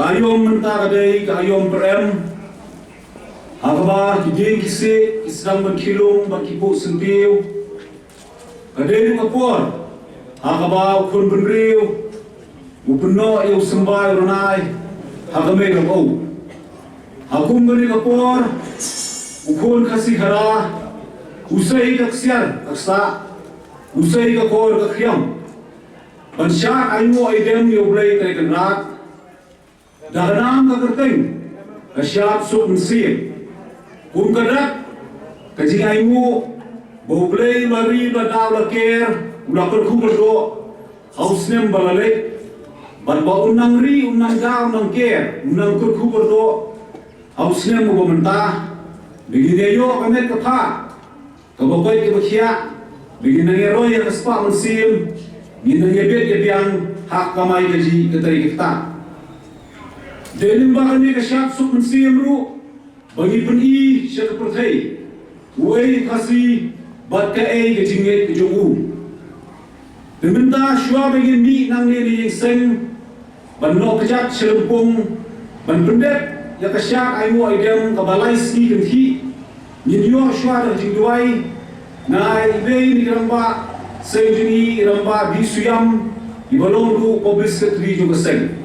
kayom mentakadai kayom perem hakaba kijeng kise kisram berkilung berkipu sentiu kadai kapor hakaba ukun benriu upeno eu sembai ronai hakame kapau hakum beri kapor ukun kasih hara usai kaksiar kaksa usai kapor kakhiam bansyak ayu aidem yoblai kai kenrak daganam kakerteng Shad Suk Mynsiem kum kadrak kajing ayu boblai lari badaw laker ulakar kuberdo hausnem balale banba unang ri unang daw nang ker unang kuberdo hausnem bobenta bigineyo kamet kapha kabokoy kibakhia biginangero ya kaspa Mynsiem ginangebet yabiang hak kamay gaji katay kita denim bakani ka Shad Suk Mynsiem ru bagi peni syat perthai uai kasi bat ka ai ka jinget ka jongu deminta shwa bagi mi nang ni seng ban nohkjat Synroplang ban pendet ya ka syak ai mo idem ka balai ski kenthi ninyo shwa da jingduai na ibe ni ramba seng jini ramba bisuyam ibalong ru public secretary jo ka seng